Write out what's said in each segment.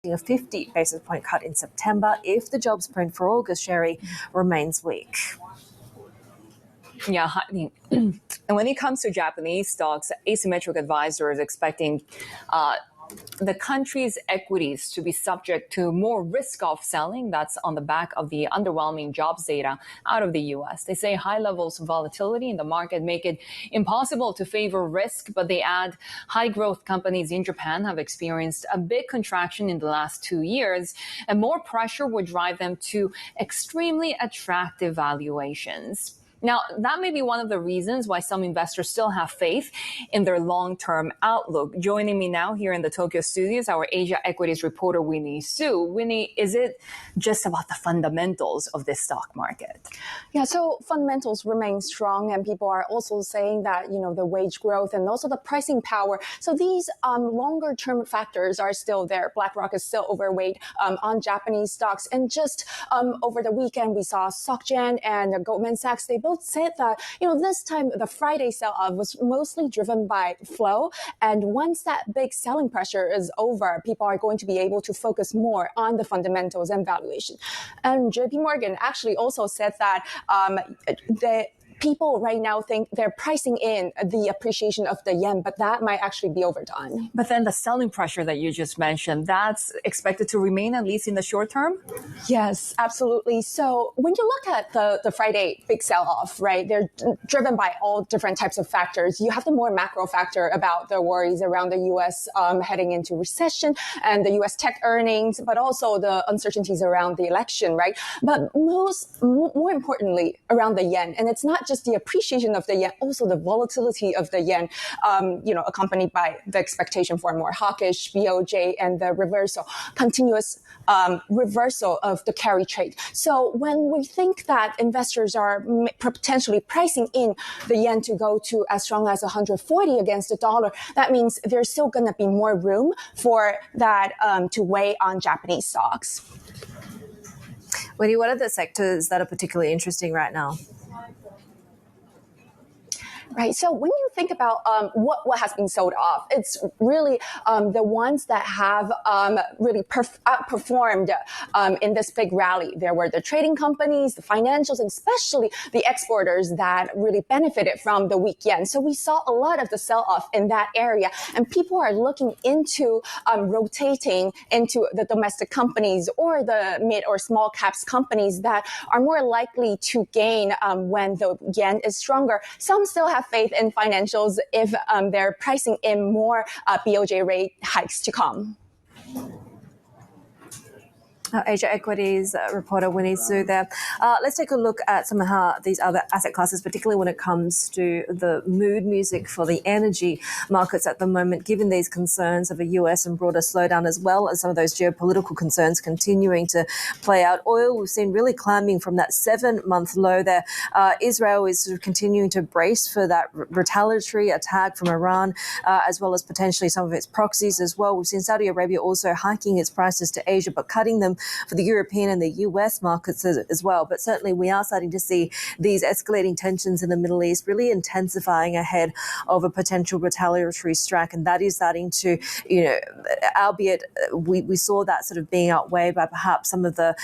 a 50 basis point cut in September if the jobs print for August, Sherry, remains weak. Yeah, and when it comes to Japanese stocks, Asymmetric Advisor is expecting the country's equities to be subject to more risk-off selling. That's on the back of the underwhelming jobs data out of the U.S. They say high levels of volatility in the market make it impossible to favor risk, but they add high-growth companies in Japan have experienced a big contraction in the last 2 years, and more pressure would drive them to extremely attractive valuations. Now, that may be one of the reasons why some investors still have faith in their long-term outlook. Joining me now here in the Tokyo studios, our Asia equities reporter, Winnie Su. Winnie, is it just about the fundamentals of this stock market? Yeah, so fundamentals remain strong, and people are also saying that, the wage growth and also the pricing power. So these longer-term factors are still there. BlackRock is still overweight on Japanese stocks. And just over the weekend, we saw SocGen and Goldman Sachs. They both said that, this time the Friday sell-off was mostly driven by flow. And once that big selling pressure is over, people are going to be able to focus more on the fundamentals and valuation. And JP Morgan actually also said that the people right now think they're pricing in the appreciation of the yen, but that might actually be overdone. But then the selling pressure that you just mentioned, that's expected to remain at least in the short term? Yes, absolutely. So when you look at the Friday big sell-off, right, they're driven by all different types of factors. You have the more macro factor about the worries around the U.S. Heading into recession and the U.S. tech earnings, but also the uncertainties around the election, right? But more importantly, around the yen. And it's not just the appreciation of the yen, also the volatility of the yen, accompanied by the expectation for a more hawkish BOJ and the continuous reversal of the carry trade. So when we think that investors are potentially pricing in the yen to go to as strong as 140 against the dollar, that means there's still going to be more room for that to weigh on Japanese stocks. Wendy, what are the sectors that are particularly interesting right now? Right. So when you think about what has been sold off, it's really the ones that have really outperformed in this big rally. There were the trading companies, the financials, and especially the exporters that really benefited from the weak yen. So we saw a lot of the sell-off in that area, and people are looking into rotating into the domestic companies or the mid or small caps companies that are more likely to gain when the yen is stronger. Some still have faith in financials if they're pricing in more BOJ rate hikes to come. Asia Equities reporter Winnie Su there. Let's take a look at some of these other asset classes, particularly when it comes to the mood music for the energy markets at the moment, given these concerns of a US and broader slowdown, as well as some of those geopolitical concerns continuing to play out. Oil, we've seen really climbing from that 7-month low there. Israel is sort of continuing to brace for that retaliatory attack from Iran, as well as potentially some of its proxies as well. We've seen Saudi Arabia also hiking its prices to Asia, but cutting them for the European and the US markets as well. But certainly we are starting to see these escalating tensions in the Middle East really intensifying ahead of a potential retaliatory strike. And that is starting to, albeit we saw that sort of being outweighed by perhaps some of the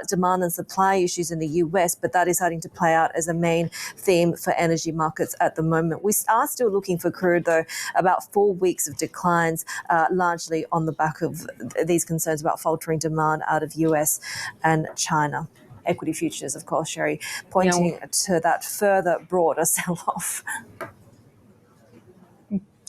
demand and supply issues in the US, but that is starting to play out as a main theme for energy markets at the moment. We are still looking for crude, though, about 4 weeks of declines, largely on the back of these concerns about faltering demand out of US and China. Equity futures, of course, Sherry, pointing to that further broader sell-off.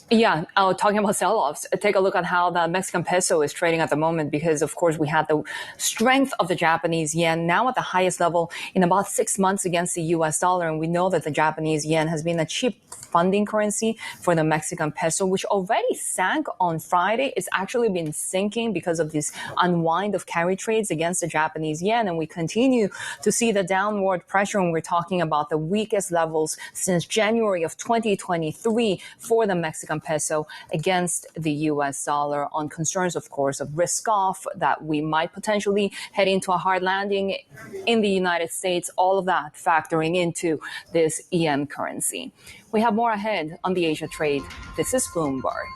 Yeah, talking about sell-offs, take a look at how the Mexican peso is trading at the moment, because, of course, we had the strength of the Japanese yen now at the highest level in about 6 months against the US dollar. And we know that the Japanese yen has been a cheap funding currency for the Mexican peso, which already sank on Friday. It's actually been sinking because of this unwind of carry trades against the Japanese yen. And we continue to see the downward pressure when we're talking about the weakest levels since January of 2023 for the Mexican peso against the US dollar, on concerns, of course, of risk off, that we might potentially head into a hard landing in the United States, all of that factoring into this EM currency. We have more ahead on the Asia trade. This is Bloomberg.